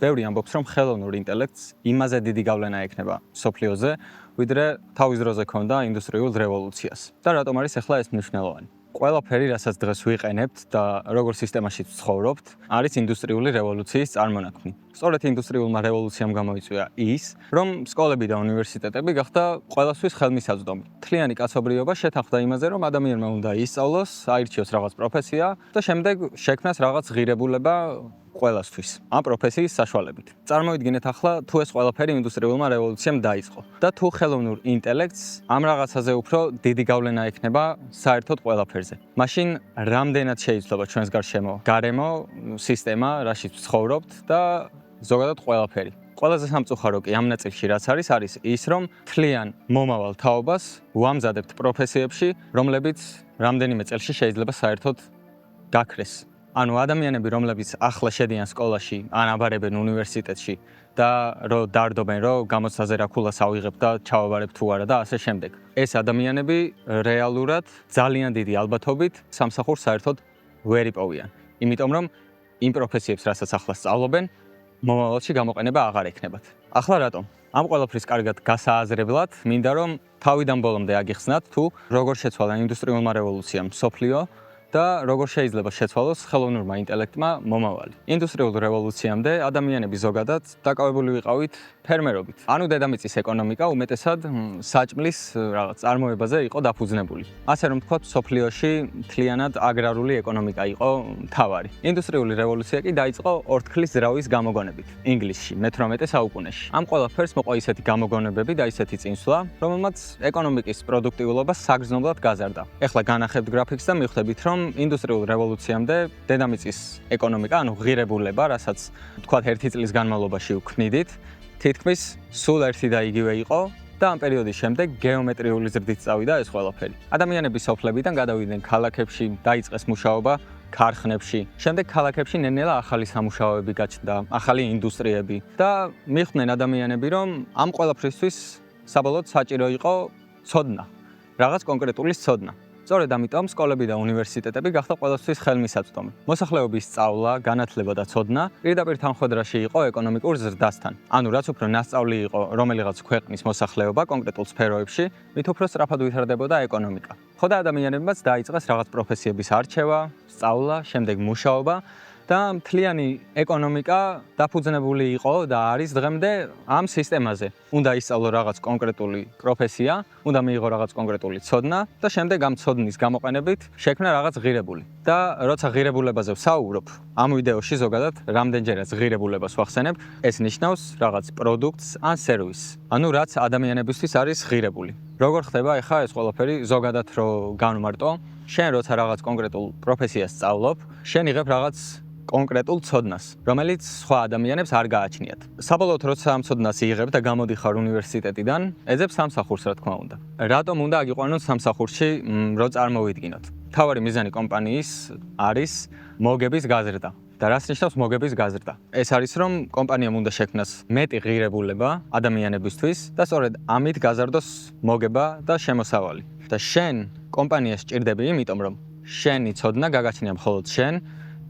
ბევრი ამბობს, რომ ხელოვნურ ინტელექტს იმაზე დიდი გავლენა ექნება სოფლიოზე, ვიდრე თავის დროზე ქონდა ინდუსტრიულ რევოლუციას. და რატომ არის ახლა ეს მნიშვნელოვანი? ყველაფერი, რასაც დღეს ვიყენებთ და როგორ სისტემაში ვცხოვრობთ, არის ინდუსტრიული რევოლუციის წარმონაქმნი. სწორედ ინდუსტრიულმა რევოლუციამ გამოიწვია ის, რომ სკოლები და უნივერსიტეტები გახდა ყველასთვის ხელმისაწვდომი. მთლიანი კაცობრიობა შეთანხმდა იმაზე, რომ ადამიანმა უნდა ისწავლოს, აირჩიოს რაღაც პროფესია და შემდეგ შექმნას რაღაც ღირებულება ყველასთვის ამ პროფესიის საშუალებით. წარმოიდგინეთ ახლა თუ ეს ყველაფერი ინდუსტრიულმა რევოლუციამ დაიწყო და თუ ხელოვნურ ინტელექტს ამ რაღაცაზე უფრო დიდი გავლენა ექნება საერთოდ ყველაფერზე. მაშინ რამდენად შეიძლება ჩვენს გარშემო გარემო, სისტემა, რაშიც ვცხოვრობთ და ზოგადად ყველაფერი. ყველაზე სამწუხარო კი ამ ნაწილში რაც არის ის, რომ მთლიან მომავალ თაობას ვამზადებთ პროფესიებში, რომლებიც რამდენიმე წელში შეიძლება საერთოდ გაქრეს. ანუ ადამიანები, რომლებიც ახლა შედიან სკოლაში, ან აბარებენ უნივერსიტეტში და რომ დარდობენ, რომ გამოცდაზე რა ქულას ავიღებ და ჩავაბარებ თუ არა და ასე შემდეგ. ეს ადამიანები რეალურად ძალიან დიდი ალბათობით სამსახურს საერთოდ ვერ იპოვიან. იმიტომ რომ იმ პროფესიებს, რასაც ახლა სწავლობენ, მომავალში გამოყენება აღარ ექნებათ. ახლა რატომ? ამ ყველაფრის კარგად გასააზრებლად, მინდა რომ თავიდან ბოლომდე აგიხსნათ თუ როგორ შეცვალა ინდუსტრიულმა რევოლუციამ მსოფლიო და როგორ შეიძლება შეცვალოს ხელოვნურმა ინტელექტმა მომავალი. ინდუსტრიულ რევოლუციამდე ადამიანები ზოგადად დაკავებული ვიყავით ფერმერობით. ანუ დედამიწის ეკონომიკა უმეტესად საჭმლის რაღაც წარმოებაზე იყო დაფუძნებული. ასე რომ თქვათ, მსოფლიოში მთლიანად აგრარული ეკონომიკა იყო მთავარი. ინდუსტრიული რევოლუცია კი დაიწყო ორთქლის ძრავის გამოგონებით ინგლისში მე-18 საუკუნეში. ამ ყველაფერს მოყვა ისეთი გამოგონებები და ისეთი წინსვლა, რომელმაც ეკონომიკის პროდუქტიულობა საგრძნობლად გაზარდა. ეხლა განახებთ გრაფიკს და მივხვდებით, რომ ინდუსტრიულ რევოლუციამდე დედამიწის ეკონომიკა, ანუ ღირებულება, რასაც თქვათ 1 წლის განმავლობაში ვქმნიდით, თითქმის სულ ერთი და იგივე იყო და ამ პერიოდის შემდეგ გეომეტრიული ზრდით წავიდა ეს ყველაფერი. ადამიანები სოფლებიდან გადავიდნენ ქალაქებში, დაიწყეს მუშაობა ქარხნებში. შემდეგ ქალაქებში ნელ-ნელა ახალი სამუშაოები გაჩნდა, ახალი ინდუსტრიები და მიხვდნენ ადამიანები, რომ ამ ყველაფრისთვის საბოლოოდ საჭირო იყო ცოდნა, რაღაც კონკრეტული ცოდნა. სწორედ ამიტომ სკოლები და უნივერსიტეტები გახდა ყველასთვის ხელმისაწვდომი. მოსახლეობის სწავლა, განათლება და ცოდნა პირდაპირ თანხვედრაში იყო ეკონომიკურ ზრდასთან. ანუ რაც უფრო ნასწავლი იყო რომელიღაც ქვეყნის მოსახლეობა კონკრეტულ სფეროებში, მით უფრო სწრაფად ვითარდებოდა ეკონომიკა. ხო და ადამიანებმაც დაიწყეს რაღაც პროფესიების არჩევა, სწავლა, შემდეგ მუშაობა და მთლიანი ეკონომიკა დაფუძნებული იყო და არის დღემდე ამ სისტემაზე. უნდა ისწავლო რაღაც კონკრეტული პროფესია, უნდა მიიღო რაღაც კონკრეტული ცოდნა და შემდეგ ამ ცოდნის გამოყენებით შექმნა რაღაც ღირებული. და როცა ღირებულებაზე ვსაუბრობ, ამ ვიდეოში ზოგადად რამდენჯერაც ღირებულებას ვახსენებ, ეს ნიშნავს რაღაც პროდუქტს ან სერვისს. ანუ რაც ადამიანებისთვის არის ღირებული. როგორ ხდება ახლა ეს ყველაფერი ზოგადად რო განვმარტო? შენ როცა რაღაც კონკრეტულ პროფესიას სწავლობ, შენ იღებ რაღაც კონკრეტულ ცოდნას, რომელიც სხვა ადამიანებს არ გააჩნიათ. საბოლოოდ როცა ამ ცოდნას იღებ და გამოდიხარ უნივერსიტეტიდან, ეძებ სამსახურს რა თქმა უნდა. რატომ უნდა აგიყვანოთ სამსახურში, რო წარმოვიდგინოთ? მთავარი მიზანი კომპანიის არის მოგების გაზრდა. და რას ნიშნავს მოგების გაზრდა? ეს არის რომ კომპანიამ უნდა შექმნას მეტი ღირებულება ადამიანებისთვის და სწორედ ამით გაზარდოს მოგება და შემოსავალი. და შენ კომპანიას სჭირდები იმიტომ რომ შენი ცოდნა გაგაჩნია მხოლოდ შენ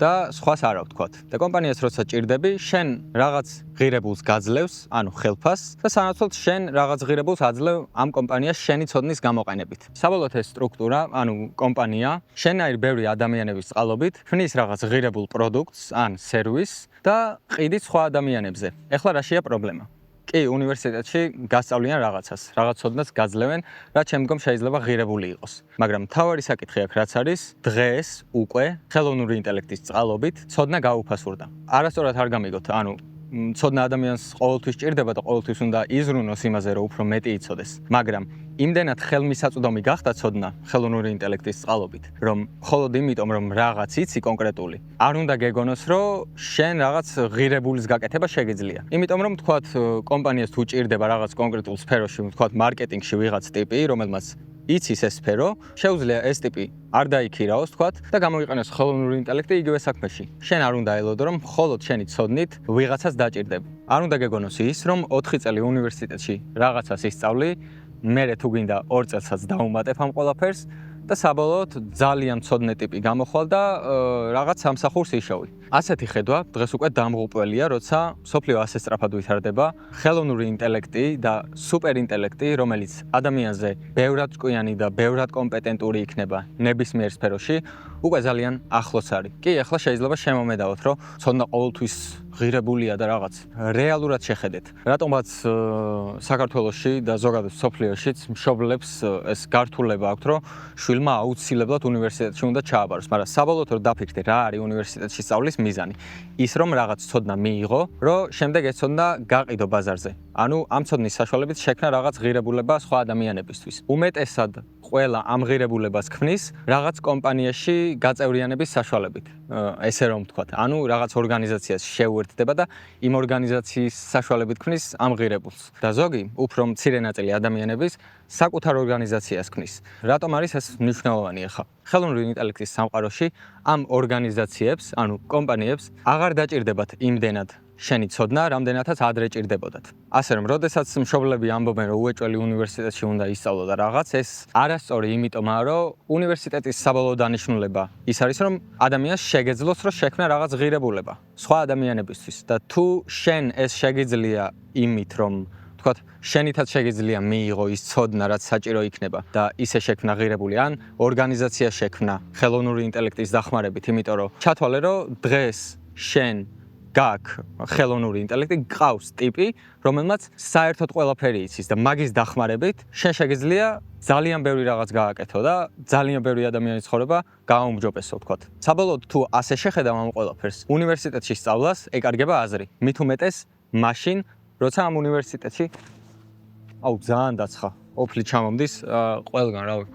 და სხვას არა ვთქვათ. და კომპანიას როცა ჭირდები, შენ რაღაც ღირებულს გაძლევს, ანუ ხელფასს და სანაცვლოდ შენ რაღაც ღირებულს აძლევ ამ კომპანიას შენი ცოდნის გამოყენებით. საბოლოოდ ეს სტრუქტურა, ანუ კომპანია, შენაირ ბევრი ადამიანების წყალობით ქმნის რაღაც ღირებულ პროდუქტს ან სერვისს და ყიდით სხვა ადამიანებზე. ეხლა რაშია პრობლემა? კი, უნივერსიტეტში გასწავლიან რაღაცას, რაღაც ცოდნას გაძლევენ, რაც შემდგომ შეიძლება ღირებული იყოს. მაგრამ მთავარი საკითხი აქ რაც არის, დღეს უკვე ხელოვნური ინტელექტის წყალობით ცოდნა გაუფასურდა. არასწორად არ გამიგოთ, ანუ ცოდნა ადამიანს ყოველთვის სჭირდება და ყოველთვის უნდა იზრუნოს იმაზე, რომ უფრო მეტი იცოდეს. მაგრამ იმდენად ხელმისაწვდომი გახდა ცოდნა ხელოვნური ინტელექტის წყალობით, რომ მხოლოდ იმიტომ, რომ რაღაც იცი კონკრეტული, არ უნდა გეგონოს, რომ შენ რაღაც ღირებულის გაკეთება შეგიძლია. იმიტომ რომ თქვათ კომპანიას თუ ჭირდება რაღაც კონკრეტულ სფეროში, თქვათ მარკეტინგში ვიღაც ტიპი, რომელმაც იცის ეს სფერო, შეუძლია ეს ტიპი არ დაიქირაოს, თქვათ, და გამოიყენოს ხელოვნური ინტელექტი იგივე საქმეში. შენ არ უნდა ელოდო, რომ მხოლოდ შენი ცოდნით ვიღაცას დაჭირდები. არ უნდა გეგონოს ის, რომ 4 წელი უნივერსიტეტში რაღაცას ისწავლი, მერე თუ გინდა 2 წელსაც დავუმატებ ამ ყველაფერს და საბოლოოდ ძალიან მცოდნე ტიპი გამოხვალ და რაღაც სამსახურს იშოვი. ასეთი ხედვა დღეს უკვე დამღუპველია, როცა სოფლიო ასე სწრაფად ვითარდება, ხელოვნური ინტელექტი და სუპერინტელექტი, რომელიც ადამიანზე ბევრად ჭკვიანი და ბევრად კომპეტენტური იქნება ნებისმიერ სფეროში, უკვე ძალიან ახლოს არის. კი, ახლა შეიძლება შემომედავოთ, რომ ცოდნა ყოველთვის ღირებულია და რაღაც რეალურად შეხედეთ. რატომაც საქართველოში და ზოგადად სოფლიოშიც მშობლებს ეს გართულება აქვთ, რომ შვილმა აუცილებლად უნივერსიტეტში უნდა ჩააბაროს, მაგრამ საბოლოოდ რომ დაფიქრდე რა არის უნივერსიტეტში სწავლის მიზანი. ის რომ რაღაც ცოდნა მიიღო, რომ შემდეგ ეს ცოდნა გაყიდო ბაზარზე. ანუ ამ ცოდნის საშუალებით შექმნა რაღაც ღირებულება სხვა ადამიანებისთვის. უმეტესად ყველა ამ ღირებულებას ქმნის რაღაც კომპანიაში გაწევრიანების საშუალებით. ესე რომ ვთქვათ, ანუ რაღაც ორგანიზაციას შეუერთდება და იმ ორგანიზაციის საშუალებით ქმნის ამ ღირებულს. და ზოგი, უფრო მცირე ნაწილი ადამიანების საკუთარ ორგანიზაციას ქმნის. რატომ არის ეს მნიშვნელოვანი ახლა? ხელოვნური ინტელექტის სამყაროში ამ ორგანიზაციებს, ანუ კომპანიებს აღარ დაჭირდებათ იმდენად შენი ცოდნა, რამდენადაც ადრე ჭირდებოდათ. ასე რომ, როდესაც მშობლები ამბობენ, რომ უეჭველი უნივერსიტეტში უნდა ისწავლო და რაღაც, ეს არასწორი იმიტომაა, რომ უნივერსიტეტის საბოლოო დანიშნულება ის არის, რომ ადამიანს შეგეძლოს, რომ შექმნა რაღაც ღირებულება სხვა ადამიანებისთვის და თუ შენ ეს შეგიძლია იმით, რომ თქვათ, შენითაც შეგიძლია მიიღო ის ცოდნა, რაც საჭირო იქნება და ისე შექმნა ღირებული, ან ორგანიზაცია შექმნა ხელოვნური ინტელექტის დახმარებით, იმიტომ რომ ჩათვალე, რომ დღეს შენ გაქვს ხელოვნური ინტელექტი, გყავს ტიპი, რომელმაც საერთოდ ყველაფერი იცის და მაგის დახმარებით შენ შეგიძლია ძალიან ბევრი რაღაც გააკეთო და ძალიან ბევრი ადამიანის ცხოვრება გააუმჯობესო, ვთქვათ. საბოლოოდ თუ ასე შეხედავ ამ ყველაფერს, უნივერსიტეტში სწავლას ეკარგება აზრი. მით უმეტეს მაშინ, როცა ამ უნივერსიტეტში ძალიან დაცხა, ოფლი ჩამომდის ყველგან, რავი.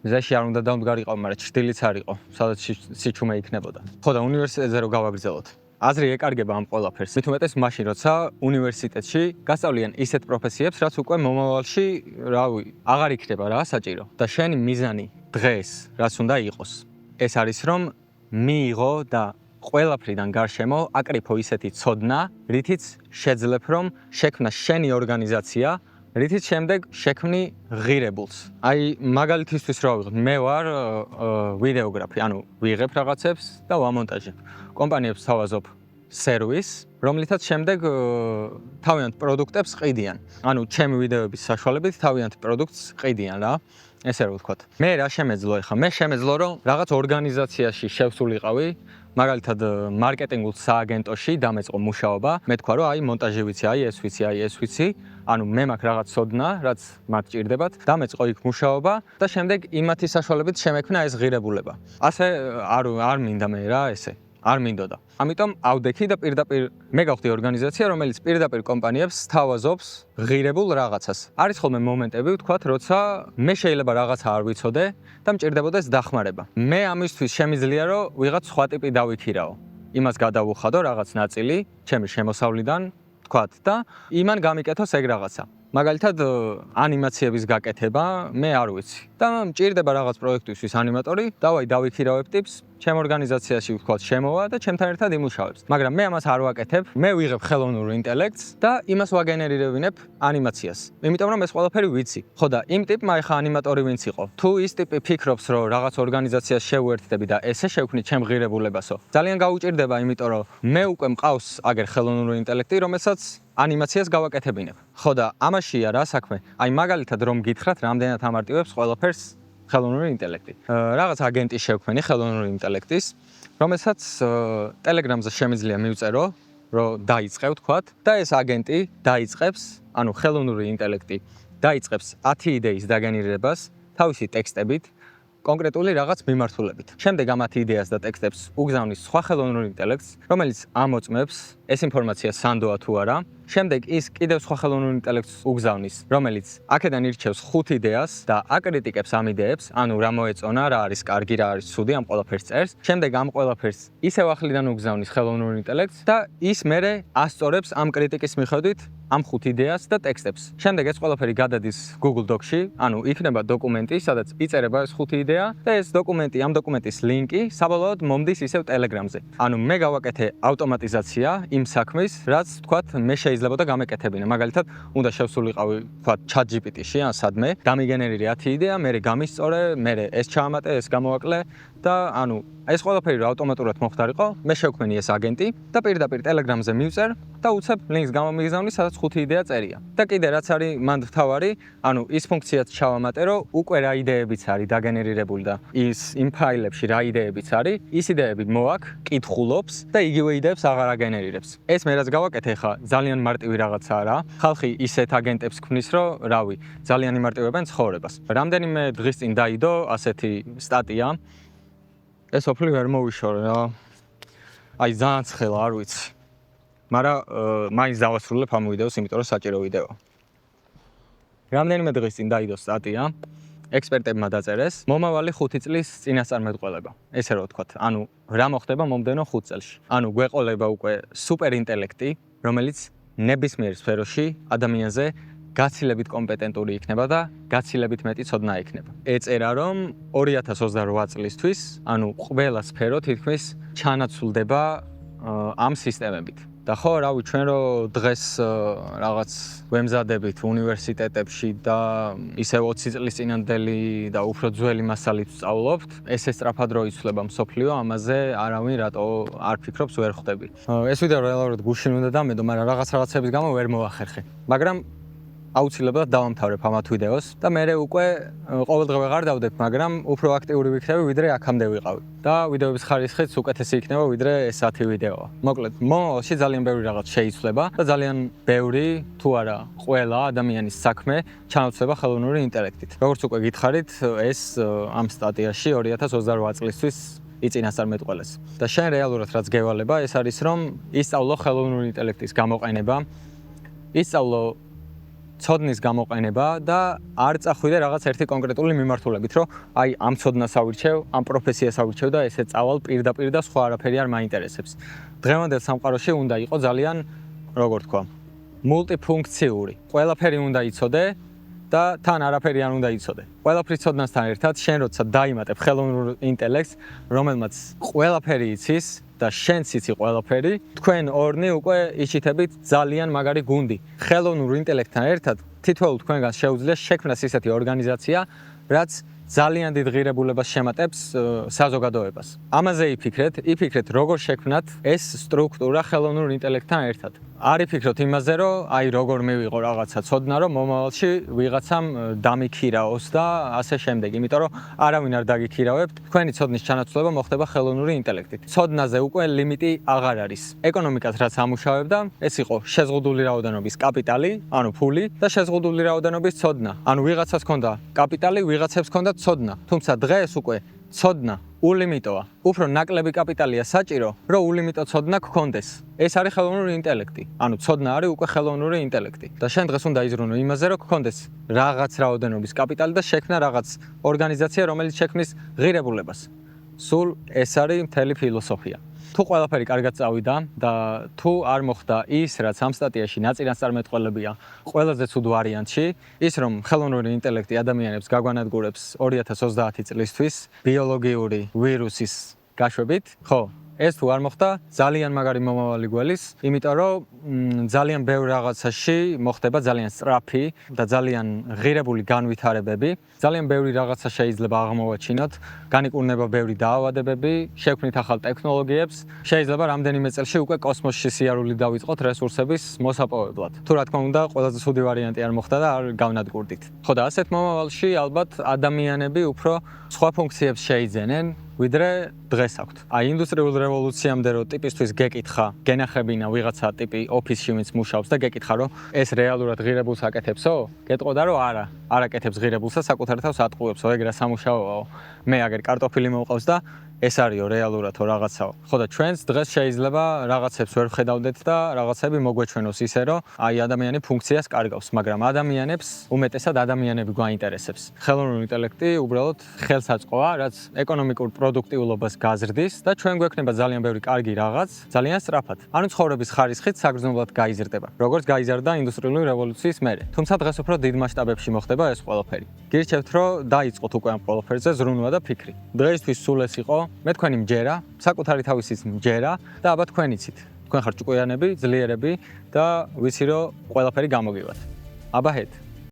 მზეში არ უნდა დამდგარიყო, მაგრამ ჩრდილიც არ იყო, სადაც სიჩუმე იქნებოდა. ხო და უნივერსიტეტზე რო გავაგრძელოთ. აზრი ეკარგება ამ ყველაფერს. მით უმეტეს მაშინ, როცა უნივერსიტეტში გასწავლიან ისეთ პროფესიებს, რაც უკვე მომავალში, რავი, აღარ იქნება რა საჭირო. და შენი მიზანი დღეს, რაც უნდა იყოს, ეს არის რომ მიიღო და ყველაფრიდან გარშემო აკრიფო ისეთი ცოდნა, რითიც შეძლებ რომ შექმნა შენი ორგანიზაცია, რითიც შემდეგ შექმნი ღირებულს. აი, მაგალითისთვის რა ვიღებ, მე ვარ ვიდეოგრაფი, ანუ ვიღებ რაღაცებს და ვამონტაჟებ. კომპანიებს თავაზობ სერვისს, რომლითაც შემდეგ თავიანთ პროდუქტებს ყიდიან. ანუ ჩემი ვიდეოების საშუალებით თავიანთ პროდუქტს ყიდიან რა. ესე რომ ვთქვათ. მე რა შემეძლო ახლა? მე შემეძლო რომ რაღაც ორგანიზაციაში შევსულიყავი, მაგალითად მარკეტინგულ სააგენტოში დამეწყო მუშაობა. მე თქვა რომ აი მონტაჟი ვიცი, აი ეს ვიცი, აი ეს ვიცი. ანუ მე მაქვს რაღაც ცოდნა, რაც მათ ჭირდებათ. დამეწყო იქ მუშაობა და შემდეგ იმათი საშუალებით შემექმნა ეს ღირებულება. ასე არ მინდა მე რა ესე. არ მინდოდა. ამიტომ ავდექი და პირდაპირ მე გავხდი ორგანიზაცია, რომელიც პირდაპირ კომპანიებს სთავაზობს ღირებულ რაღაცას. არის ხოლმე მომენტები, ვთქვათ, როცა მე შეიძლება რაღაცა არ ვიცოდე და მჭირდებოდეს დახმარება. მე ამისთვის შემიძლია, რომ ვიღაც სხვა ტიპი დავიქირაო. იმას გადავუხადო რაღაც ნაწილი ჩემი შემოსავლიდან, ვთქვათ, და იმან გამიკეთოს ეგ რაღაცა. მაგალითად, ანიმაციების გაკეთება მე არ ვიცი. და მჭირდება რაღაც პროექტისთვის ანიმატორი, დავიქირავებ ტიპს, ჩემ ორგანიზაციაში ვთქვათ, შემოვა და ჩემთან ერთად იმუშავებს. მაგრამ მე ამას არ ვაკეთებ, მე ვიღებ ხელოვნურ ინტელექტს და იმას ვაგენერირებინებ ანიმაციას. იმიტომ რომ ეს ყველაფერი ვიცი. ხო და იმ ტიპმა ეხა ანიმატორი ვინც იყო, თუ ის ტიპი ფიქრობს, რომ რაღაც ორგანიზაციას შევუერთდები და ესე შევქმნი ჩემ ღირებულებასო, ძალიან გაუჭირდება, იმიტომ რომ მე უკვე მყავს აგერ ხელოვნური ინტელექტი, რომელსაც ანიმაციას გავაკეთებინებ. ხო და ამაშია რა საქმე. აი მაგალითად რომ გითხრათ, რამდენად ამარტივებს ყველაფერს ხელოვნური ინტელექტი. რაღაც აგენტი შევქმნი ხელოვნური ინტელექტის, რომელსაც Telegram-ზე შემიძლია მივწერო, რომ დაიწყე ვთქვათ, და ეს აგენტი დაიწყებს, ანუ ხელოვნური ინტელექტი დაიწყებს 10 იდეის დაგენერირებას თავისი ტექსტებით, კონკრეტული რაღაც მიმართულებით. შემდეგ ამ 10 იდეას და ტექსტებს უგზავნის სხვა ხელოვნურ ინტელექტს, რომელიც ამოწმებს ეს ინფორმაცია სანდოა თუ არა. შემდეგ ის კიდევ სხვა ხელოვნურ ინტელექტს უგზავნის, რომელიც აქედან ირჩევს 5 იდეას და აკრიტიკებს ამ იდეებს, ანუ რა მოეწონა, რა არის კარგი, რა არის ცუდი, ამ ყველაფერს წერს. შემდეგ ამ ყველაფერს ისევ ახლიდან უგზავნის ხელოვნურ ინტელექტს და ის მერე ასწორებს ამ კრიტიკის მიხედვით ამ 5 იდეას და ტექსტებს. შემდეგ ეს ყველაფერი გადადის Google Docs-ში, ანუ იქნება დოკუმენტი, სადაც იწერება ეს 5 იდეა და ეს დოკუმენტი, ამ დოკუმენტის ლინკი საბოლოოდ მომდის ისევ Telegram-ზე. ანუ მე გავაკეთე ავტომატიზაცია იმ იმ საქმის, რაც თქვათ მე შეიძლებოდა გამეკეთებინა. მაგალითად, უნდა შევსულიყავი თქვათ ChatGPT-ში ან სადმე, დამიგენერირი 10 იდეა, მე გამისწორე, მე ეს ჩაამატე, ეს გამოვაკლე და ანუ ეს ყველაფერი რა ავტომატურად მოხდარიყო, მე შევქმენი ეს აგენტი და პირდაპირ Telegram-ზე მივწერ და უცებ ლინკს გამომიგზავნი, სადაც 5 იდეა წერია. და კიდე რაც არის მანდ თავარი, ანუ ის ფუნქციაც ჩავამატე, რომ უკვე რა იდეებიც არის დაგენერირებული და იმ ფაილებში რა იდეებიც არის, ის იდეები მოაქვს, კითხულობს და იგივე იდეებს აღარ აგენერირებს. ეს მე რაც გავაკეთე ხა, ძალიან მარტივი რაღაცაა რა. ხალხი ისეთ აგენტებს ქმნის, რომ რავი, ძალიან იმარტივებენ ცხოვრებას. რამდენიმე დღის წინ დაიდო ასეთი სტატია. ეს ოფლი ვერ მოვიშორე რა. აი ძალიან ცხელა, არ ვიცი. მაგრამ მაინც დავასრულებ ამ ვიდეოს, იმიტომ რომ საჭირო ვიდეოა. რამდენიმე დღის წინ დაიდო სტატია, ექსპერტებმა დაწერეს, მომავალი 5 წლის წინასწარმეტყველება. ესე რომ ვთქვათ, ანუ რა მოხდება მომდევნო 5 წელში. ანუ გვეყოლება უკვე სუპერინტელექტი, რომელიც ნებისმიერ სფეროში ადამიანზე გაცილებით კომპეტენტური იქნება და გაცილებით მეტი ცოდნა იქნება. ეწერა რომ 2028 წლისთვის, ანუ ყველა სფერო თითქმის ჩანაცვლდება ამ სისტემებით. და ხო, რავი, ჩვენ რო დღეს რაღაც ვემზადებით უნივერსიტეტებში და ისევ 20 წლის წინანდელი და უფრო ძველი მასალით ვსწავლობთ, ეს სწრაფად რო იცვლება მსოფლიო, ამაზე არავინ რატო არ ფიქრობს, ვერ ხვდები. ეს ვიდეო რეალურად გუშინ უნდა დამედო, მაგრამ რაღაცების გამო ვერ მოახერხე. მაგრამ აუცილებლად დავამთავრებ ამათ ვიდეოს და მე უკვე ყოველდღე ვეღარ დავდებ, მაგრამ უფრო აქტიური ვიქნები, ვიდრე აქამდე ვიყავი. და ვიდეოების ხარისხიც უკეთესი იქნება, ვიდრე ეს 10 ვიდეოა. მოკლედ, მომავალში ძალიან ბევრი რაღაც შეიცვლება და ძალიან ბევრი, თუ არა ყველა ადამიანის საქმე ჩანაცვლება ხელოვნური ინტელექტით. როგორც უკვე გითხარით, ეს ამ სტატიაში 2028 წლისთვის იწინასწარმეტყველეს. და შენ რეალურად რაც გევალება, ეს არის რომ ისწავლო ხელოვნური ინტელექტის გამოყენება, ისწავლო ცოდნის გამოყენება და არ წახვიდე რაღაც ერთი კონკრეტული მიმართულებით, რომ აი ამ ცოდნას ავირჩევ, ამ პროფესიას ავირჩევ და ესე წავალ პირდაპირ და სხვა არაფერი არ მაინტერესებს. დღევანდელ სამყაროში უნდა იყო ძალიან, როგორ თქვა, მულტიფუნქციური. ყველაფერი უნდა იცოდე და თან არაფერი არ უნდა იცოდე. ყველაფრის ცოდნასთან ერთად შენ როცა დაიმატებ ხელოვნურ ინტელექტს, რომელმაც ყველაფერი იცის და შენც იცი ყველაფერი, თქვენ ორნი უკვე იჩითებით ძალიან მაგარი გუნდი. ხელოვნურ ინტელექტთან ერთად თითოეულ თქვენგანს შეუძლია შექმნას ისეთი ორგანიზაცია, რაც ძალიან დიდ ღირებულებას შემატებს საზოგადოებას. ამაზე იფიქრეთ როგორ შექმნათ ეს სტრუქტურა ხელოვნურ ინტელექტთან ერთად. არ იფიქროთ იმაზე, რომ აი როგორ მივიღო რაღაცა ცოდნა, რომ მომავალში ვიღაცამ დამიქირაოს და ასე შემდეგ, იმიტომ რომ არავინ არ დაგიქირავებთ, თქვენი ცოდნის ჩანაცვლება მოხდება ხელოვნური ინტელექტით. ცოდნაზე უკვე ლიმიტი აღარ არის. ეკონომიკას რაც ამუშავებდა, ეს იყო შეზღუდული რაოდენობის კაპიტალი, ანუ ფული და შეზღუდული რაოდენობის ცოდნა. ანუ ვიღაცას ჰქონდა კაპიტალი, ვიღაცებს ჰქონდა ცოდნა. თუმცა დღეს უკვე ცოდნა ულიმიტოა. უფრო ნაკლები კაპიტალია საჭირო, რომ ულიმიტო ცოდნა გქონდეს. ეს არის ხელოვნური ინტელექტი. ანუ ცოდნა არის უკვე ხელოვნური ინტელექტი. და შენ დღეს უნდა იზრუნო იმაზე, რომ გქონდეს რაღაც რაოდენობის კაპიტალი და შექმნა რაღაც ორგანიზაცია, რომელიც შექმნის ღირებულებას. სულ ეს არის მთელი ფილოსოფია. თუ ყველაფერი კარგად წავიდა და თუ არ მოხდა ის, რაც ამ სტატიაში ნაწილასწარმეტყველებია ყველაზე ცუდ ვარიანტში, ის რომ ხელოვნური ინტელექტი ადამიანებს გაგვანადგურებს 2030 წლისთვის ბიოლოგიური ვირუსის გაშვებით, ხო, ეს თუ არ მოხდა, ძალიან მაგარი მომავალი გველის, იმიტომ რომ ძალიან ბევრ რაღაცაში მოხდება ძალიან სწრაფი და ძალიან ღირებული განვითარებები, ძალიან ბევრი რაღაცა შეიძლება აღმოვაჩინოთ, განიკურნება ბევრი დაავადებები, შევქმნით ახალ ტექნოლოგიებს, შეიძლება რამდენიმე წელში უკვე კოსმოსში სიარული დავიწყოთ რესურსების მოსაპოვებლად. თუ რა თქმა უნდა, ყველაზე ცუდი ვარიანტი არ მოხდა და არ გავნადგურდით. ხო და ასეთ მომავალში ალბათ ადამიანები უფრო სხვა ფუნქციებს შეიძენენ, ვიდრე დღეს აქვთ. აი ინდუსტრიულ რევოლუციამდე რო ტიპისთვის გეკითხა, გენახებინა ვიღაცა ტიპი ოფისში ვინც მუშაობს და გეკითხა რომ ეს რეალურად ღირებულს აკეთებსო? გეტყოდა რომ არა, არ აკეთებს ღირებულსა, საკუთარ თავს ატყუებსო, ეგ რა სამუშაოაო. მე აგერ კარტოფილი მოვყავს და ეს არისო რეალურადო რაღაცაო. ხო და ჩვენც დღეს შეიძლება რაღაცებს ვერ ვხედავდეთ და რაღაცები მოგვეჩვენოს ისე რომ აი ადამიანი ფუნქციას კარგავს, მაგრამ ადამიანებს უმეტესად ადამიანები გვაინტერესებს. ხელოვნური ინტელექტი უბრალოდ ხელს აწყობა, რაც ეკონომიკურ პროდუქტიულობას გაზრდის და ჩვენ გვექნება ძალიან ბევრი კარგი რაღაც, ძალიან სწრაფად. ანუ ცხოვრების ხარისხით საგრძნობლად გაიზრდება, როგორც გაიზარდა ინდუსტრიული რევოლუციის მერე. თუმცა დღეს უფრო დიდ მასშტაბებში მოხდება ეს ყველაფერი. გირჩევთ რომ დაიწყოთ უკვე ამ ყველაფერზე ზრუნვა და ფიქრი. დღეისთვის სულ ეს იყო. მე თქვენი მჯერა, საკუთარი თავისის მჯერა და აბა თქვენ იცით. თქვენ ხართ ჭკვიანები, ძლიერები და ვიცი რომ ყველაფერი გამოგივათ. აბა ჰეთ